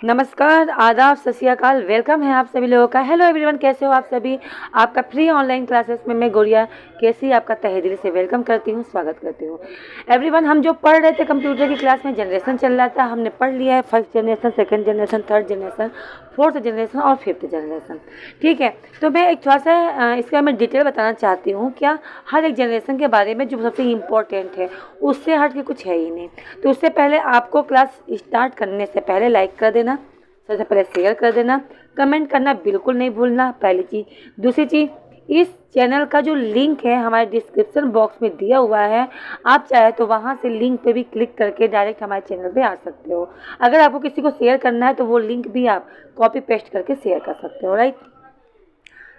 नमस्कार, आदाब, सत श्री अकाल। वेलकम है आप सभी लोगों का। हेलो एवरीवन, कैसे हो आप सभी। आपका फ्री ऑनलाइन क्लासेस में मैं गुड़िया कैसी आपका तहे दिल से वेलकम करती हूँ, स्वागत करती हूँ। एवरीवन, हम जो पढ़ रहे थे कंप्यूटर की क्लास में, जनरेशन चल रहा था। हमने पढ़ लिया है first generation, second generation, third generation, fourth generation और फिफ्थ जनरेशन। ठीक है, तो मैं एक थोड़ा सा इसका मैं डिटेल बताना चाहती हूँ। क्या हर एक जनरेशन के बारे में जो सबसे इम्पोर्टेंट है, उससे हट के कुछ है ही नहीं। तो उससे पहले आपको क्लास स्टार्ट करने से पहले लाइक कर देना, सबसे पहले शेयर कर देना, कमेंट करना बिल्कुल नहीं भूलना, पहली चीज़। दूसरी चीज़, इस चैनल का जो लिंक है हमारे डिस्क्रिप्शन बॉक्स में दिया हुआ है। आप चाहे तो वहाँ से लिंक पे भी क्लिक करके डायरेक्ट हमारे चैनल पे आ सकते हो। अगर आपको किसी को शेयर करना है तो वो लिंक भी आप कॉपी पेस्ट करके शेयर कर सकते हो, राइट।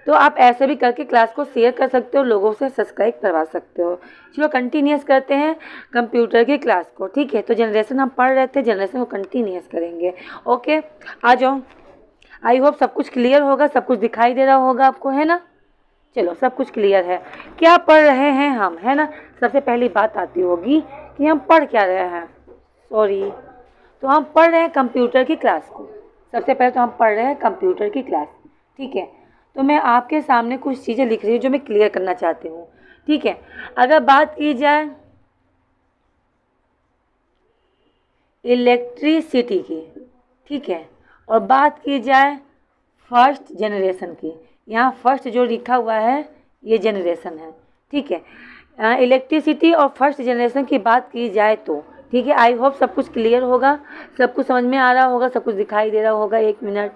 तो आप ऐसे भी करके क्लास को शेयर कर सकते हो, लोगों से सब्सक्राइब करवा सकते हो। चलो कंटिन्यूस करते हैं कंप्यूटर की क्लास को। ठीक है, तो जनरेशन हम पढ़ रहे थे, जनरेशन को कंटिन्यूस करेंगे। ओके, आ जाओ। आई होप सब कुछ क्लियर होगा, सब कुछ दिखाई दे रहा होगा आपको, है ना। चलो, सब कुछ क्लियर है। क्या पढ़ रहे हैं हम, है ना। सबसे पहली बात आती होगी कि हम पढ़ क्या रहे हैं। सॉरी, तो हम पढ़ रहे हैं कंप्यूटर की क्लास को। सबसे पहले तो हम पढ़ रहे हैं कंप्यूटर की क्लास। ठीक है, तो मैं आपके सामने कुछ चीज़ें लिख रही हूँ जो मैं क्लियर करना चाहती हूँ। ठीक है, अगर बात की जाए इलेक्ट्रिसिटी की, ठीक है, और बात की जाए फर्स्ट जनरेशन की, यहाँ फर्स्ट जो लिखा हुआ है ये जनरेशन है। ठीक है, इलेक्ट्रिसिटी और फर्स्ट जनरेशन की बात की जाए तो, ठीक है, आई होप सब कुछ क्लियर होगा, सब कुछ समझ में आ रहा होगा, सब कुछ दिखाई दे रहा होगा। एक मिनट,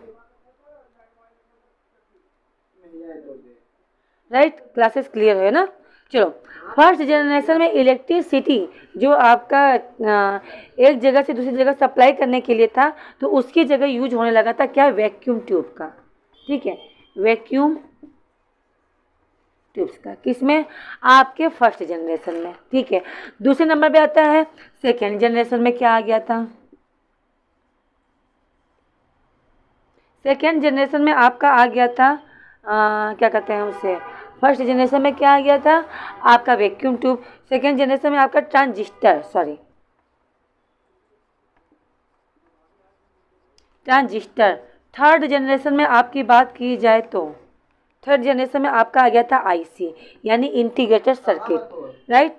राइट, क्लासेस क्लियर है ना। चलो, फर्स्ट जनरेशन में इलेक्ट्रिसिटी जो आपका एक जगह से दूसरी जगह सप्लाई करने के लिए था, तो उसकी जगह यूज होने लगा था क्या, वैक्यूम ट्यूब का। ठीक है, वैक्यूम ट्यूब्स का, किसमें, आपके फर्स्ट जनरेशन में। ठीक है, दूसरे नंबर पे आता है सेकेंड जनरेशन में। क्या आ गया था, सेकेंड जनरेशन में आपका आ गया था क्या कहते हैं उसे, फर्स्ट जनरेशन में क्या आ गया था आपका वैक्यूम ट्यूब। सेकेंड जनरेशन में आपका ट्रांजिस्टर। थर्ड जनरेशन में आपकी बात की जाए तो थर्ड जनरेशन में आपका आ गया था आईसी, यानी integrated circuit, right.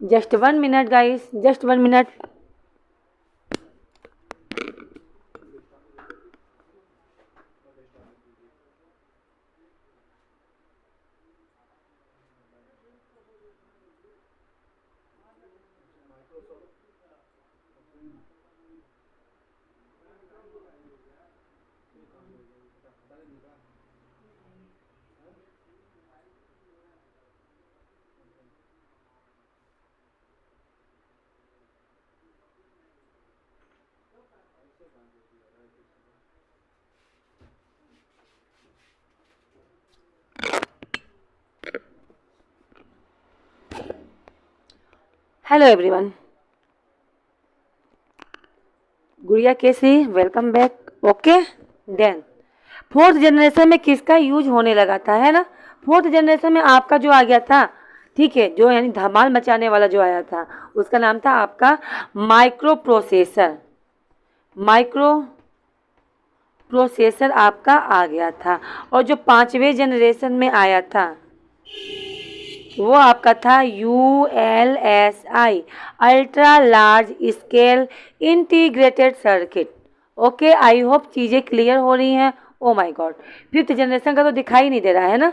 Just 1 minute guys, just 1 minute. Hello everyone, Gudiya कैसी, welcome back. Okay, then fourth generation में किसका यूज होने लगा था, है ना। फोर्थ जनरेशन में आपका जो आ गया था, ठीक है, जो यानी धमाल मचाने वाला जो आया था, उसका नाम था आपका माइक्रो प्रोसेसर। माइक्रो प्रोसेसर आपका आ गया था। और जो पांचवें जनरेशन में आया था वो आपका था ULSI, ultra large scale integrated circuit. Okay, I hope चीज़ें क्लियर हो रही हैं। Oh my God, fifth generation का तो दिखाई नहीं दे रहा है ना।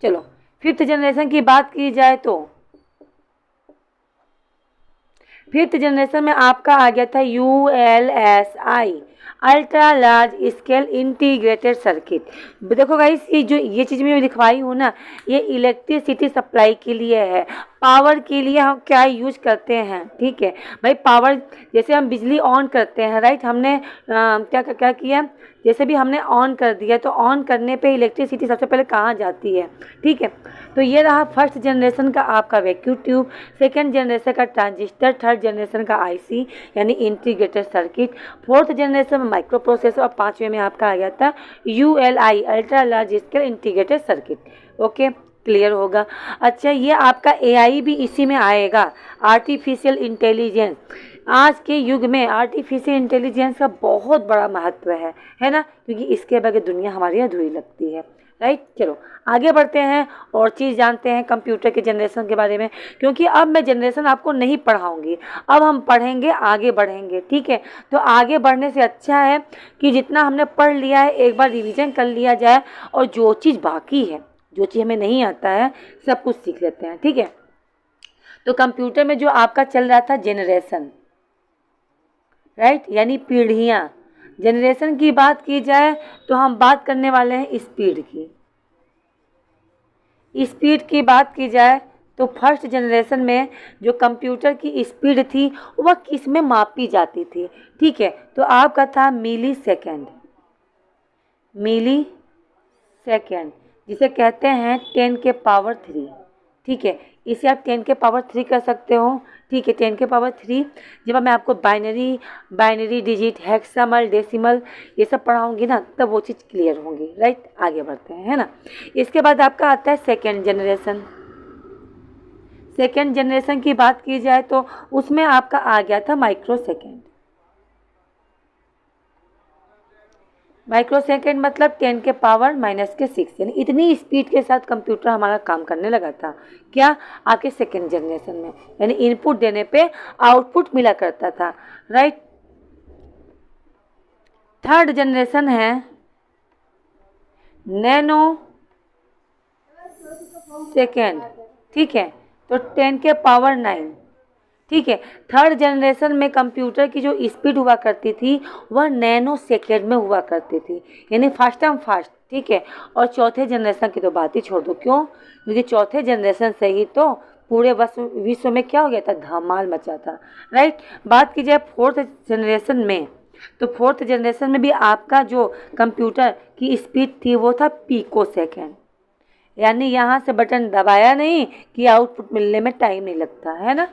चलो, फिफ्थ जनरेशन की बात की जाए तो फिफ्थ जनरेशन में आपका आ गया था ULSI, ultra large scale integrated circuit. देखो गाइस, ये चीज़ मैं लिखवाई हूँ ना, ये इलेक्ट्रिसिटी सप्लाई के लिए है, पावर के लिए हम क्या यूज करते हैं। ठीक है भाई, पावर जैसे हम बिजली ऑन करते हैं, राइट। हमने क्या क्या किया, जैसे भी हमने ऑन कर दिया तो ऑन करने पे इलेक्ट्रिसिटी सबसे पहले कहाँ जाती है। ठीक है, तो ये रहा फर्स्ट जनरेशन का आपका वैक्यूम ट्यूब, सेकेंड जनरेशन का ट्रांजिस्टर, थर्ड जनरेशन का आईसी यानी इंटीग्रेटेड सर्किट, फोर्थ जनरेशन में माइक्रो प्रोसेसर, और पांचवें में आपका आ गया था ULI, ultra large scale integrated circuit. Okay, clear होगा। अच्छा, ये आपका एआई भी इसी में आएगा, आर्टिफिशियल इंटेलिजेंस। आज के युग में आर्टिफिशियल इंटेलिजेंस का बहुत बड़ा महत्व है ना, क्योंकि इसके बगैर दुनिया हमारी अधूरी लगती है, राइट। चलो आगे बढ़ते हैं और चीज़ जानते हैं कंप्यूटर के जनरेशन के बारे में, क्योंकि अब मैं जनरेशन आपको नहीं पढ़ाऊंगी, अब हम पढ़ेंगे, आगे बढ़ेंगे, ठीक है। तो आगे बढ़ने से अच्छा है कि जितना हमने पढ़ लिया है एक बार रिवीजन कर लिया जाए, और जो चीज़ बाकी है, जो चीज़ हमें नहीं आता है, सब कुछ सीख लेते हैं, ठीक है। तो कंप्यूटर में जो आपका चल रहा था जनरेशन, राइट, यानी पीढ़ियाँ। जनरेशन की बात की जाए तो हम बात करने वाले हैं स्पीड की। स्पीड की बात की जाए तो फर्स्ट जनरेशन में जो कंप्यूटर की स्पीड थी वह किस में मापी जाती थी, ठीक है। तो आपका था मिली सेकेंड, मिली सेकेंड, जिसे कहते हैं 10 के पावर 3, ठीक है। इसे आप 10 के पावर 3 कर सकते हो, ठीक है। 10 के पावर 3, जब मैं आपको बाइनरी डिजिट, हेक्सामल, डेसिमल ये सब पढ़ाऊंगी ना, तब वो चीज़ क्लियर होंगी, राइट। आगे बढ़ते हैं, है ना। इसके बाद आपका आता है सेकेंड जनरेशन। सेकेंड जनरेशन की बात की जाए तो उसमें आपका आ गया था माइक्रो सेकेंड। माइक्रो सेकेंड मतलब 10 के पावर -6, यानी इतनी स्पीड के साथ कंप्यूटर हमारा काम करने लगा था। क्या? आपके सेकेंड जनरेशन में, यानी इनपुट देने पे आउटपुट मिला करता था, राइट। थर्ड जनरेशन है नैनो सेकेंड, ठीक है। तो 10 के पावर 9, ठीक है। थर्ड जनरेशन में कंप्यूटर की जो स्पीड हुआ करती थी वह नैनो सेकेंड में हुआ करती थी, यानी फास्ट एंड फास्ट, ठीक है। और चौथे जनरेशन की तो बात ही छोड़ दो, क्यों? क्योंकि चौथे जनरेशन से ही तो पूरे विश्व में क्या हो गया था, धमाल मचा था, राइट। बात की जाए फोर्थ जनरेशन में, तो फोर्थ जनरेशन में भी आपका जो कंप्यूटर की स्पीड थी वो था पिको सेकेंड, यानी यहाँ से बटन दबाया नहीं कि आउटपुट मिलने में टाइम नहीं लगता, है ना।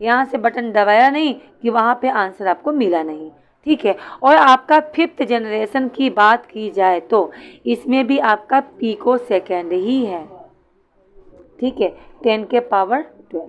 यहाँ से बटन दबाया नहीं कि वहाँ पे आंसर आपको मिला नहीं, ठीक है। और आपका फिफ्थ जनरेशन की बात की जाए तो इसमें भी आपका पिको सेकेंड ही है, ठीक है। 10 के पावर 12,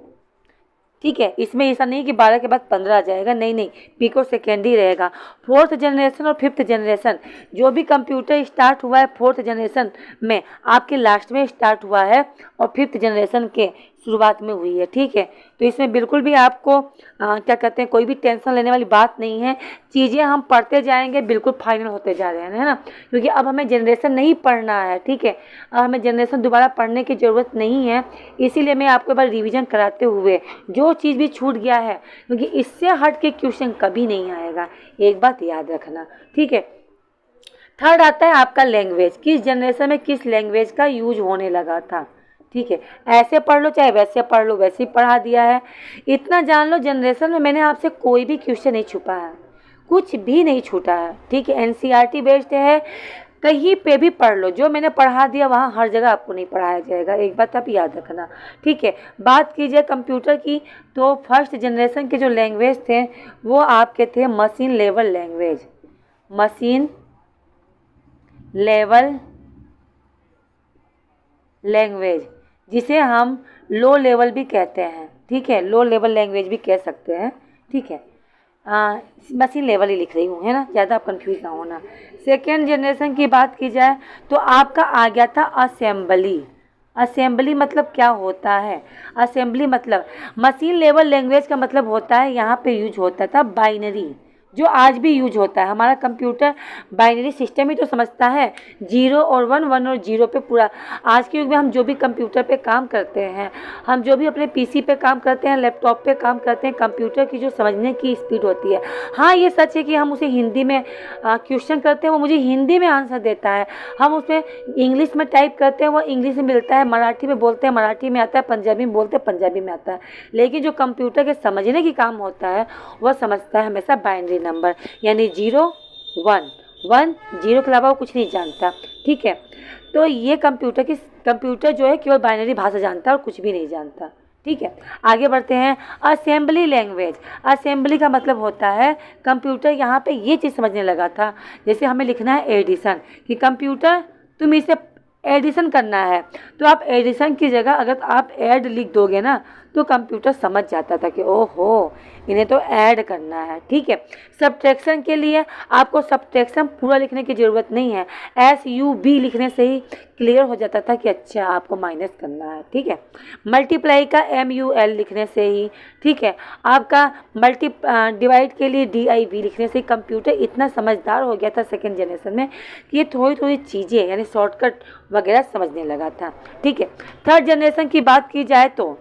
ठीक है। इसमें ऐसा नहीं कि 12 के बाद 15 आ जाएगा, नहीं, पिको सेकेंड ही रहेगा। फोर्थ जनरेशन और फिफ्थ जनरेशन, जो भी कंप्यूटर स्टार्ट हुआ है फोर्थ जनरेशन में, आपके लास्ट में स्टार्ट हुआ है और फिफ्थ जनरेशन के शुरुआत में हुई है, ठीक है। तो इसमें बिल्कुल भी आपको क्या कहते हैं, कोई भी टेंशन लेने वाली बात नहीं है। चीज़ें हम पढ़ते जाएंगे, बिल्कुल फाइनल होते जा रहे हैं, है ना। क्योंकि अब हमें जनरेशन नहीं पढ़ना है, ठीक है। अब हमें जनरेशन दोबारा पढ़ने की ज़रूरत नहीं है, इसीलिए मैं आपको एक बार रिविज़न कराते हुए जो चीज़ भी छूट गया है, क्योंकि इससे हट के क्वेश्चन कभी नहीं आएगा, एक बात याद रखना, ठीक है। थर्ड आता है आपका लैंग्वेज, किस जनरेशन में किस लैंग्वेज का यूज होने लगा था, ठीक है। ऐसे पढ़ लो चाहे वैसे पढ़ लो, वैसे ही पढ़ा दिया है। इतना जान लो, जनरेशन में मैंने आपसे कोई भी क्वेश्चन नहीं छुपा है, कुछ भी नहीं छूटा है, ठीक है। एनसीईआरटी बेस्ड है, कहीं पे भी पढ़ लो, जो मैंने पढ़ा दिया वहाँ हर जगह आपको नहीं पढ़ाया जाएगा, एक बात आप याद रखना, ठीक है। बात कीजिए कंप्यूटर की, तो फर्स्ट जनरेशन के जो लैंग्वेज थे वो आपके थे machine level language, machine level language, जिसे हम लो लेवल भी कहते हैं, ठीक है। लो लेवल लैंग्वेज भी कह सकते हैं, ठीक है। मशीन लेवल ही लिख रही हूँ, है ना, ज़्यादा आप कंफ्यूज ना होना। सेकेंड जनरेशन की बात की जाए तो आपका आ गया था असेंबली। असेंबली मतलब क्या होता है? असेंबली मतलब मशीन लेवल लैंग्वेज का मतलब होता है, यहाँ पे यूज होता था बाइनरी, जो आज भी यूज होता है। हमारा कंप्यूटर बाइनरी सिस्टम ही तो समझता है, 0 और 1, 1 और 0 पे पूरा। आज के युग में हम जो भी कंप्यूटर पे काम करते हैं, हम जो भी अपने पीसी पे काम करते हैं, लैपटॉप पे काम करते हैं, कंप्यूटर की जो समझने की स्पीड होती है, हाँ ये सच है कि हम उसे हिंदी में क्वेश्चन करते हैं, वो मुझे हिंदी में आंसर देता है। हम उसमें इंग्लिश में टाइप करते हैं, वो इंग्लिश में मिलता है, मराठी में बोलते हैं मराठी में आता है, पंजाबी में बोलते हैं पंजाबी में आता है। लेकिन जो कंप्यूटर के समझने की काम होता है वह समझता है हमेशा बाइनरी नंबर, यानी 0 1 1 0 के अलावा वो कुछ नहीं जानता, ठीक है। तो ये कंप्यूटर जो है केवल बाइनरी भाषा जानता है और कुछ भी नहीं जानता, ठीक है। आगे बढ़ते हैं। असेंबली लैंग्वेज, असेंबली का मतलब होता है कंप्यूटर यहाँ पे ये चीज़ समझने लगा था, जैसे हमें लिखना है एडिशन, कि कंप्यूटर तुम इसे एडिशन करना है, तो आप एडिशन की जगह अगर आप ऐड लिख दोगे ना तो कंप्यूटर समझ जाता था कि ओहो इन्हें तो ऐड करना है। ठीक है, सब्ट्रैक्शन के लिए आपको सब्ट्रैक्शन पूरा लिखने की ज़रूरत नहीं है, SUB लिखने से ही क्लियर हो जाता था कि अच्छा आपको माइनस करना है। ठीक है, मल्टीप्लाई का MUL लिखने से ही, ठीक है, आपका डिवाइड के लिए DIV लिखने से कंप्यूटर इतना समझदार हो गया था सेकेंड जनरेशन में कि ये थोड़ी थोड़ी चीज़ें यानी शॉर्टकट वगैरह समझने लगा था। ठीक है, थर्ड जनरेशन की बात की जाए तो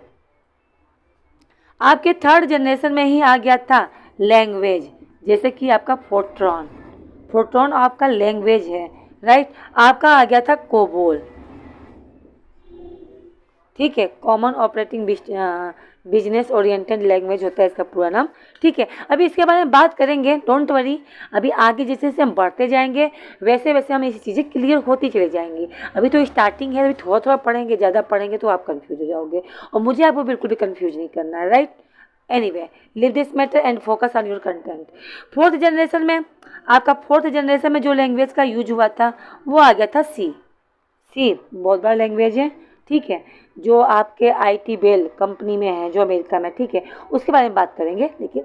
आपके थर्ड जनरेशन में ही आ गया था लैंग्वेज, जैसे कि आपका फोर्ट्रॉन आपका लैंग्वेज है, राइट। आपका आ गया था कोबोल, ठीक है, common operating business oriented language होता है इसका पूरा नाम। ठीक है, अभी इसके बारे में बात करेंगे, डोंट वरी। अभी आगे जैसे जैसे हम बढ़ते जाएंगे वैसे वैसे हम ये चीज़ें क्लियर होती चली जाएंगी। अभी तो स्टार्टिंग है, अभी थोड़ा थोड़ा पढ़ेंगे, ज़्यादा पढ़ेंगे तो आप कंफ्यूज हो जाओगे और मुझे आपको बिल्कुल भी कंफ्यूज नहीं करना है, right. Anyway, leave this matter and focus on your content. Fourth generation में जो लैंग्वेज का यूज हुआ था वो आ गया था सी बहुत बड़ा लैंग्वेज है, ठीक है, जो आपके IT बेल कंपनी में है जो अमेरिका में, ठीक है, उसके बारे में बात करेंगे। लेकिन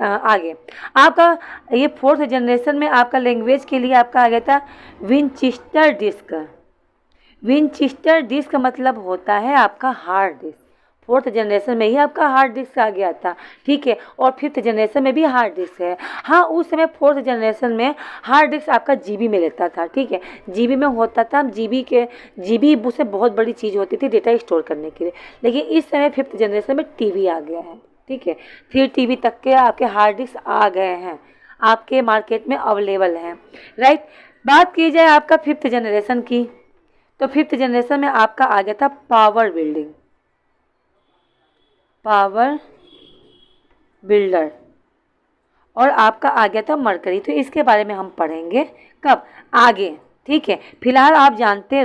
आगे आपका ये फोर्थ जनरेशन में आपका लैंग्वेज के लिए आपका आ गया था विनचेस्टर डिस्क का मतलब होता है आपका हार्ड डिस्क। फोर्थ जनरेशन में ही आपका हार्ड डिस्क आ गया था, ठीक है, और फिफ्थ जनरेशन में भी हार्ड डिस्क है। हाँ, उस समय फोर्थ जनरेशन में हार्ड डिस्क आपका GB में लेता था, ठीक है, GB में होता था। GB उससे बहुत बड़ी चीज़ होती थी डेटा स्टोर करने के लिए। लेकिन इस समय फिफ्थ जनरेशन में TV आ गया है, ठीक है, 3 TB तक के आपके हार्ड डिस्क आ गए हैं, आपके मार्केट में अवेलेबल हैं, राइट। बात की जाए आपका फिफ्थ जनरेशन की, तो फिफ्थ जनरेशन में आपका आ गया था पावर बिल्डर और आपका आ गया था मरकरी। तो इसके बारे में हम पढ़ेंगे कब, आगे, ठीक है। फिलहाल आप जानते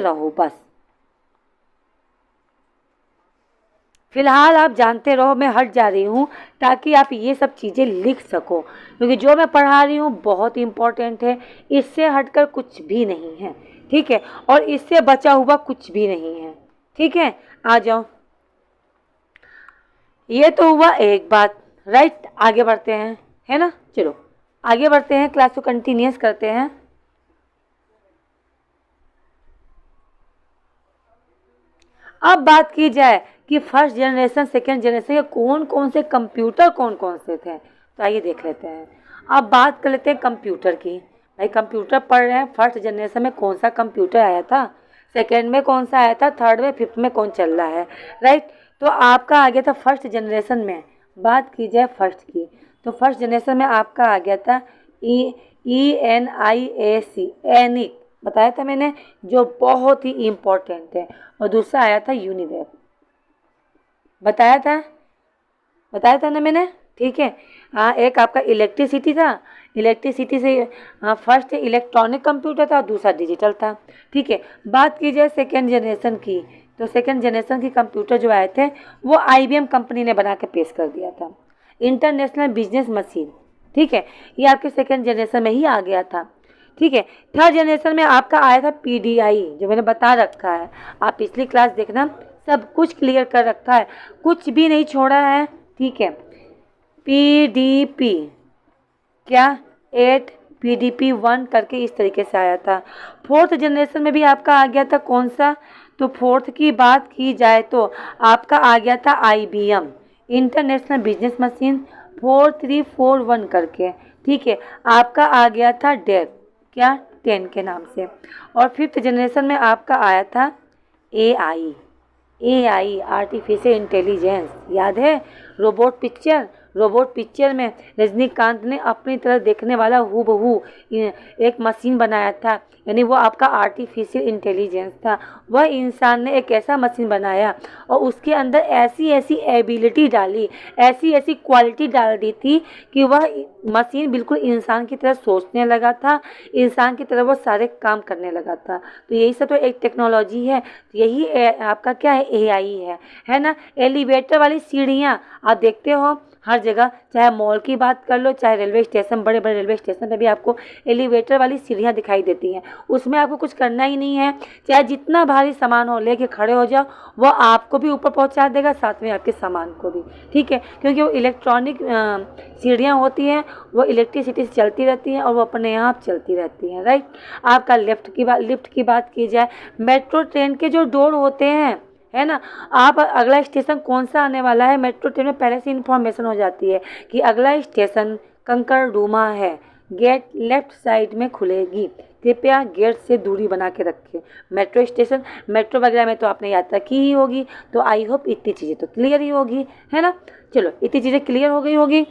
रहो, मैं हट जा रही हूँ ताकि आप ये सब चीज़ें लिख सको, क्योंकि जो मैं पढ़ा रही हूँ बहुत इम्पोर्टेंट है, इससे हटकर कुछ भी नहीं है, ठीक है, और इससे बचा हुआ कुछ भी नहीं है, ठीक है। आ जाओ, ये तो हुआ एक बात, राइट। आगे बढ़ते हैं, है ना, चलो आगे बढ़ते हैं, क्लास को कंटिन्यूस करते हैं। अब बात की जाए कि फर्स्ट जनरेशन सेकेंड जनरेशन के कौन कौन से कंप्यूटर थे, तो आइए देख लेते हैं। अब बात कर लेते हैं कंप्यूटर की। भाई कंप्यूटर पढ़ रहे हैं, फर्स्ट जनरेशन में कौन सा कंप्यूटर आया था, सेकेंड में कौन सा आया था, थर्ड में, फिफ्थ में कौन चल रहा है, राइट। तो आपका आ गया था फर्स्ट जनरेशन में, बात की जाए फर्स्ट की, तो फर्स्ट जनरेशन में आपका आ गया था ENIAC, एनिक, बताया था मैंने, जो बहुत ही इम्पोर्टेंट है। और दूसरा आया था यूनिवेक, बताया था ना मैंने, ठीक है। हाँ, एक आपका इलेक्ट्रिसिटी से फर्स्ट इलेक्ट्रॉनिक कंप्यूटर था, दूसरा डिजिटल था, ठीक है। बात की जाए सेकेंड जनरेशन की, तो सेकेंड जनरेशन की कंप्यूटर जो आए थे वो IBM कंपनी ने बना के पेश कर दिया था, इंटरनेशनल बिजनेस मशीन, ठीक है, ये आपके सेकेंड जनरेशन में ही आ गया था, ठीक है। थर्ड जनरेशन में आपका आया था PDI, जो मैंने बता रखा है, आप पिछली क्लास देखना, सब कुछ क्लियर कर रखा है, कुछ भी नहीं छोड़ा है, ठीक है। PDP क्या 8 PDP 1 करके इस तरीके से आया था। फोर्थ जनरेशन में भी आपका आ गया था कौन सा, तो फोर्थ की बात की जाए तो आपका आ गया था IBM इंटरनेशनल बिजनेस मशीन 4341 करके, ठीक है। आपका आ गया था डेल, क्या 10 के नाम से। और फिफ्थ जनरेशन में आपका आया था AI आर्टिफिशियल इंटेलिजेंस, याद है, रोबोट पिक्चर में रजनीकांत ने अपनी तरह देखने वाला हूबहू एक मशीन बनाया था, यानी वो आपका आर्टिफिशियल इंटेलिजेंस था। वह इंसान ने एक ऐसा मशीन बनाया और उसके अंदर ऐसी ऐसी एबिलिटी डाली, ऐसी ऐसी क्वालिटी डाल दी थी कि वह मशीन बिल्कुल इंसान की तरह सोचने लगा था, इंसान की तरह वो सारे काम करने लगा था। तो यही सब तो एक टेक्नोलॉजी है, यही आपका क्या है, AI है ना। एलिवेटर वाली सीढ़ियाँ आप देखते हो, हर जगह, चाहे मॉल की बात कर लो, चाहे रेलवे स्टेशन, बड़े बड़े रेलवे स्टेशन पे भी आपको एलिवेटर वाली सीढ़ियाँ दिखाई देती हैं। उसमें आपको कुछ करना ही नहीं है, चाहे जितना भारी सामान हो लेके खड़े हो जाओ, वो आपको भी ऊपर पहुंचा देगा, साथ में आपके सामान को भी। ठीक है, क्योंकि वो इलेक्ट्रॉनिक सीढ़ियाँ होती हैं, वो इलेक्ट्रिसिटी से चलती रहती हैं और वो अपने आप चलती रहती हैं। राइट। आपका लिफ्ट की बात की जाए, मेट्रो ट्रेन के जो डोर होते हैं, है ना, आप अगला स्टेशन कौन सा आने वाला है, मेट्रो ट्रेन में पहले से इन्फॉर्मेशन हो जाती है कि अगला स्टेशन कंकरडुमा है, गेट लेफ्ट साइड में खुलेगी, कृपया गेट से दूरी बना के रखें। मेट्रो स्टेशन, मेट्रो वगैरह में तो आपने यात्रा की ही होगी, तो आई होप इतनी चीज़ें तो क्लियर ही होगी, है ना। चलो, इतनी चीज़ें क्लियर हो गई होगी।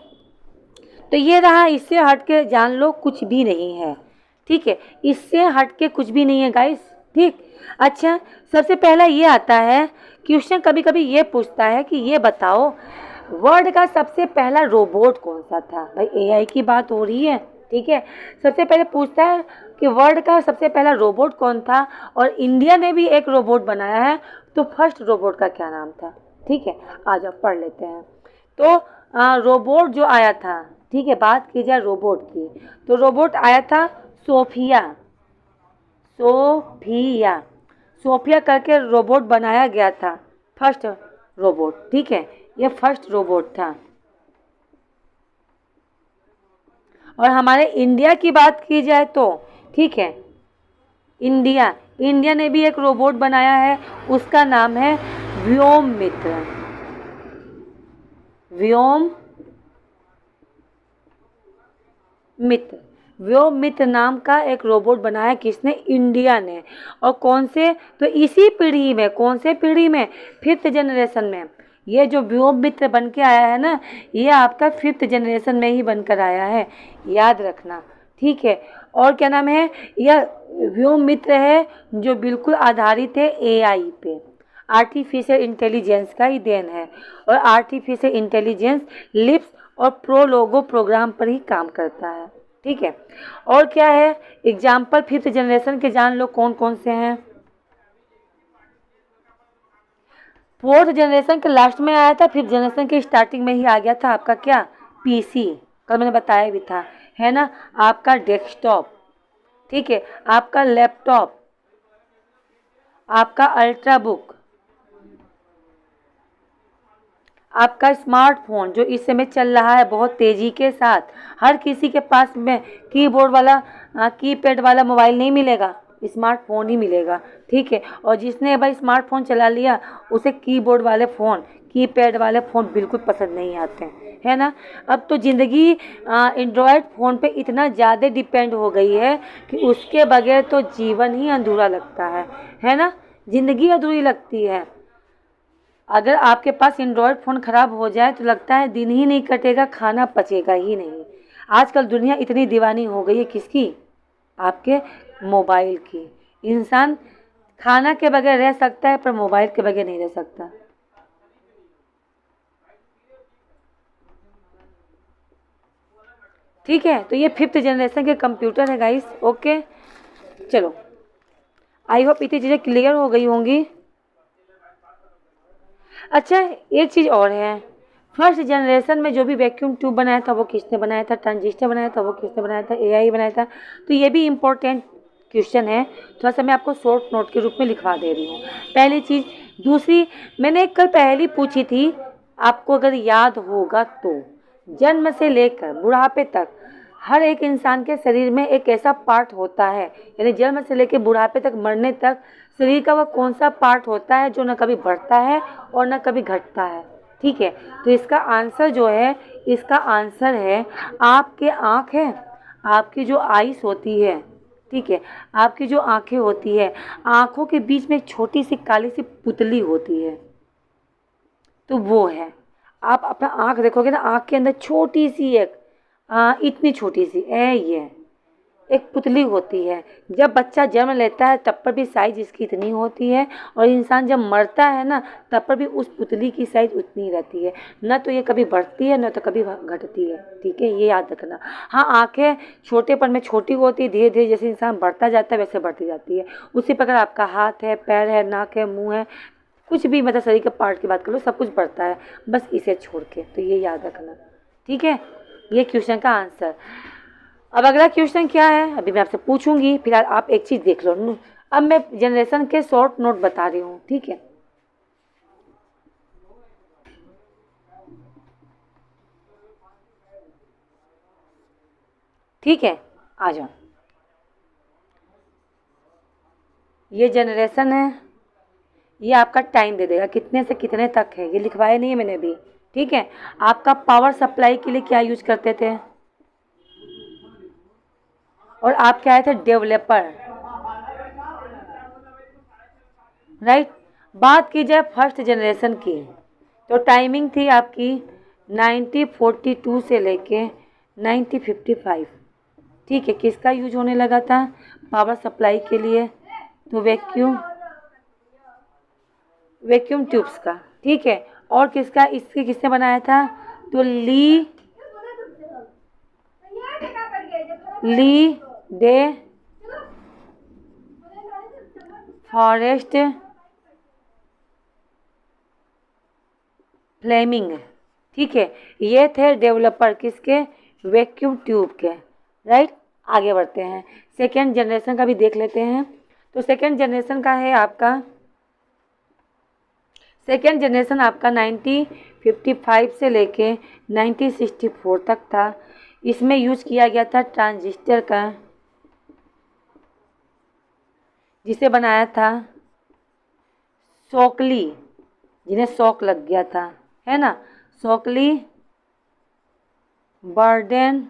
तो ये रहा, इससे हट के जान लो कुछ भी नहीं है। ठीक है, इससे हट के कुछ भी नहीं है गाइस। ठीक। अच्छा, सबसे पहला ये आता है क्वेश्चन, कभी कभी ये पूछता है कि ये बताओ वर्ल्ड का सबसे पहला रोबोट कौन सा था। भाई एआई की बात हो रही है। ठीक है, सबसे पहले पूछता है कि वर्ल्ड का सबसे पहला रोबोट कौन था, और इंडिया ने भी एक रोबोट बनाया है, तो फर्स्ट रोबोट का क्या नाम था। ठीक है, आज आप पढ़ लेते हैं। तो रोबोट जो आया था, ठीक है, बात की जाए रोबोट की, तो रोबोट आया था सोफिया। सोफिया सोफिया करके रोबोट बनाया गया था, फर्स्ट रोबोट। ठीक है, ये फर्स्ट रोबोट था। और हमारे इंडिया की बात की जाए तो, ठीक है, इंडिया ने भी एक रोबोट बनाया है, उसका नाम है व्योममित्र। व्योममित्र नाम का एक रोबोट बनाया किसने, इंडिया ने। और कौन से, तो इसी पीढ़ी में, कौन से पीढ़ी में, 5th जनरेशन में। ये जो व्योममित्र बन के आया है ना, ये आपका 5th जनरेशन में ही बनकर आया है, याद रखना। ठीक है, और क्या नाम है, यह व्योममित्र है जो बिल्कुल आधारित है एआई पे, आर्टिफिशियल इंटेलिजेंस का ही देन है। और आर्टिफिशियल इंटेलिजेंस लिप्स और प्रोलोगो प्रोग्राम पर ही काम करता है। ठीक है, और क्या है एग्जाम्पल 5th जनरेशन के, जान लो कौन कौन से हैं। 4th जनरेशन के लास्ट में आया था, 5th जनरेशन के स्टार्टिंग में ही आ गया था आपका क्या, पीसी, कल मैंने बताया भी था, है ना, आपका डेस्कटॉप। ठीक है, आपका लैपटॉप, आपका अल्ट्रा बुक, आपका स्मार्टफोन जो इस समय चल रहा है बहुत तेज़ी के साथ। हर किसी के पास में कीबोर्ड वाला, कीपैड वाला मोबाइल नहीं मिलेगा, स्मार्टफोन ही मिलेगा। ठीक है, और जिसने भाई स्मार्टफोन चला लिया, उसे कीबोर्ड वाले फ़ोन, कीपैड वाले फ़ोन बिल्कुल पसंद नहीं आते हैं, है ना। अब तो ज़िंदगी एंड्रॉयड फ़ोन पे इतना ज़्यादा डिपेंड हो गई है कि उसके बगैर तो जीवन ही अधूरा लगता है ना, ज़िंदगी अधूरी लगती है। अगर आपके पास एंड्रॉयड फ़ोन ख़राब हो जाए तो लगता है दिन ही नहीं कटेगा, खाना पचेगा ही नहीं। आजकल दुनिया इतनी दीवानी हो गई है किसकी, आपके मोबाइल की। इंसान खाना के बगैर रह सकता है पर मोबाइल के बगैर नहीं रह सकता। ठीक है, तो ये 5th जनरेशन के कंप्यूटर है गाइस। ओके, चलो, आई होप इतनी चीज़ें क्लियर हो गई होंगी। अच्छा, एक चीज़ और है, फर्स्ट जनरेशन में जो भी वैक्यूम ट्यूब बनाया था वो किसने बनाया था, ट्रांजिस्टर बनाया था वो किसने बनाया था, एआई बनाया था। तो ये भी इम्पोर्टेंट क्वेश्चन है, थोड़ा सा मैं आपको शॉर्ट नोट के रूप में लिखवा दे रही हूँ। पहली चीज़। दूसरी, मैंने कल पहली पूछी थी, आपको अगर याद होगा तो, जन्म से लेकर बुढ़ापे तक हर एक इंसान के शरीर में एक ऐसा पार्ट होता है, यानी जन्म से लेकर बुढ़ापे तक, मरने तक, शरीर का वह कौन सा पार्ट होता है जो न कभी बढ़ता है और न कभी घटता है। ठीक है, तो इसका आंसर जो है, इसका आंसर है आपके आँख है, आपकी जो आइस होती है। ठीक है, आपकी जो आँखें होती है, आँखों के बीच में एक छोटी सी काली सी पुतली होती है, तो वो है। आप अपना आँख देखोगे ना, आँख के अंदर छोटी सी एक इतनी छोटी सी ये एक पुतली होती है। जब बच्चा जन्म लेता है तब पर भी साइज इसकी इतनी होती है, और इंसान जब मरता है ना तब पर भी उस पुतली की साइज उतनी ही रहती है, न तो ये कभी बढ़ती है न तो कभी घटती है। ठीक है, ये याद रखना। हाँ, आँखें छोटेपन में छोटी होती है, धीरे धीरे जैसे इंसान बढ़ता जाता है वैसे बढ़ती जाती है। उसी प्रकार आपका हाथ है, पैर है, नाक है, मुँह है, कुछ भी मतलब शरीर के पार्ट की बात कर लो, सब कुछ बढ़ता है, बस इसे छोड़ के। तो ये याद रखना, ठीक है। ये क्वेश्चन का आंसर। अब अगला क्वेश्चन क्या है अभी मैं आपसे पूछूंगी, फिर आप एक चीज़ देख लो। अब मैं जनरेशन के शॉर्ट नोट बता रही हूँ, ठीक है। ठीक है, आ जाओ। ये जनरेशन है, ये आपका टाइम दे देगा कितने से कितने तक है, ये लिखवाया नहीं है मैंने अभी, ठीक है। आपका पावर सप्लाई के लिए क्या यूज करते थे, और आप क्या थे, डेवलपर, राइट। बात की जाए फर्स्ट जनरेशन की, तो टाइमिंग थी आपकी 1942 से लेके 1955, ठीक है। किसका यूज होने लगा था, पावर सप्लाई के लिए, तो वैक्यूम ट्यूब्स का, ठीक है। और किसका, इसके किसने बनाया था, तो ली दे फॉरेस्ट फ्लेमिंग, ठीक है। ये थे डेवलपर किसके, वैक्यूम ट्यूब के, राइट। आगे बढ़ते हैं, सेकेंड जनरेशन का भी देख लेते हैं। तो सेकेंड जनरेशन का है आपका, सेकेंड जनरेशन आपका 1955 से लेके 1964 तक था। इसमें यूज किया गया था ट्रांजिस्टर का, जिसे बनाया था शॉकली, जिन्हें शॉक लग गया था, है ना, शॉकली बर्डेन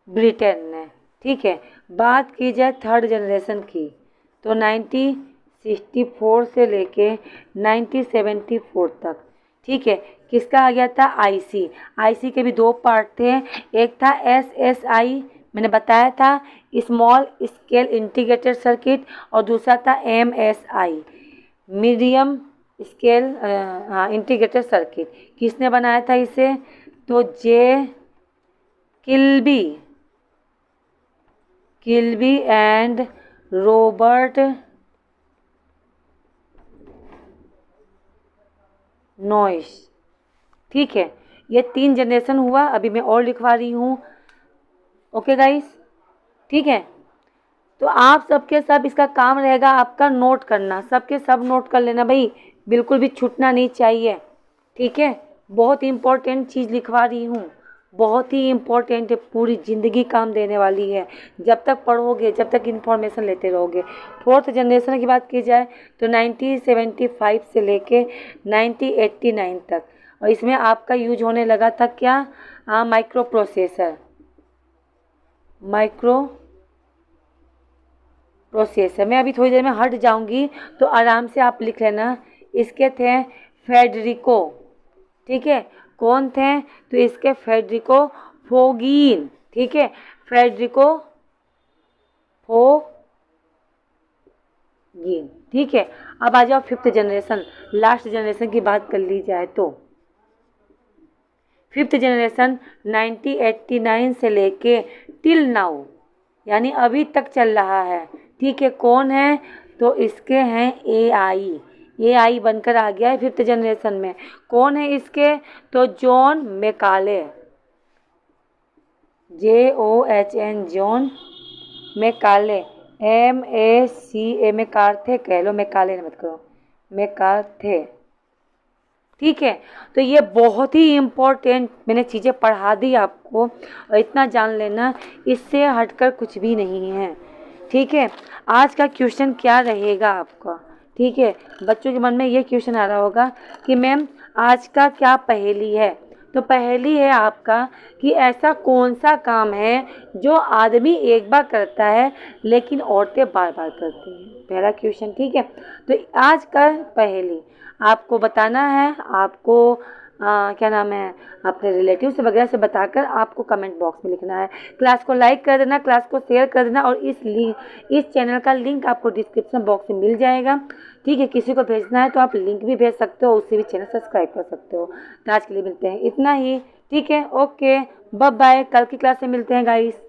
ब्रिटेन ने, ठीक है। बात की जाए थर्ड जनरेशन की, तो 1964 से लेके 1974 तक, ठीक है। किसका आ गया था, आईसी। आईसी के भी दो पार्ट थे, एक था एसएसआई, मैंने बताया था स्मॉल स्केल इंटीग्रेटेड सर्किट, और दूसरा था MSI, medium scale integrated circuit. किसने बनाया था इसे, तो किल्बी एंड रॉबर्ट नॉइस, ठीक है। ये 3 जनरेशन हुआ, अभी मैं और लिखवा रही हूँ, ओके गाइस, ठीक है। तो आप सबके सब इसका काम रहेगा आपका नोट करना, सबके सब नोट कर लेना भाई, बिल्कुल भी छूटना नहीं चाहिए, ठीक है। बहुत इम्पोर्टेंट चीज़ लिखवा रही हूँ, बहुत ही इम्पोर्टेंट है, पूरी ज़िंदगी काम देने वाली है, जब तक पढ़ोगे, जब तक इन्फॉर्मेशन लेते रहोगे। फोर्थ जनरेशन की बात की जाए तो 1975 से लेके 1989 तक, और इसमें आपका यूज होने लगा था क्या, माइक्रो प्रोसेसर मैं अभी थोड़ी देर में हट जाऊंगी, तो आराम से आप लिख लेना। इसके थे फेडरिको, ठीक है। कौन थे, तो इसके फेडरिको फोगीन, ठीक है, फेडरिको फोगीन, ठीक है। अब आ जाओ फिफ्थ जनरेशन, लास्ट जनरेशन की बात कर ली जाए तो फिफ्थ जनरेशन 1989 से लेके टिल नाउ, यानी अभी तक चल रहा है, ठीक है। कौन है, तो इसके हैं एआई बनकर आ गया है फिफ्थ जनरेशन में। कौन है इसके, तो John Macaulay, JOHN, John Macaulay, MACA, मैकार्थे कह लो, मैकाले मत करो, मैकार्थे, ठीक है। तो ये बहुत ही इम्पोर्टेंट मैंने चीज़ें पढ़ा दी आपको, और इतना जान लेना, इससे हटकर कुछ भी नहीं है, ठीक है। आज का क्वेश्चन क्या रहेगा आपका, ठीक है। बच्चों के मन में ये क्वेश्चन आ रहा होगा कि मैम आज का क्या पहेली है, तो पहेली है आपका कि ऐसा कौन सा काम है जो आदमी एक बार करता है लेकिन औरतें बार बार करती हैं, पहला क्वेश्चन, ठीक है। तो आज का पहेली आपको बताना है, आपको क्या नाम है, अपने रिलेटिव्स वगैरह से बताकर आपको कमेंट बॉक्स में लिखना है। क्लास को लाइक कर देना, क्लास को शेयर कर देना, और इस चैनल का लिंक आपको डिस्क्रिप्शन बॉक्स में मिल जाएगा, ठीक है। किसी को भेजना है तो आप लिंक भी भेज सकते हो, उससे भी चैनल सब्सक्राइब कर सकते हो। तो आज के लिए मिलते हैं इतना ही, ठीक है, ओके, बाय बाय, कल की क्लास में मिलते हैं गाइस।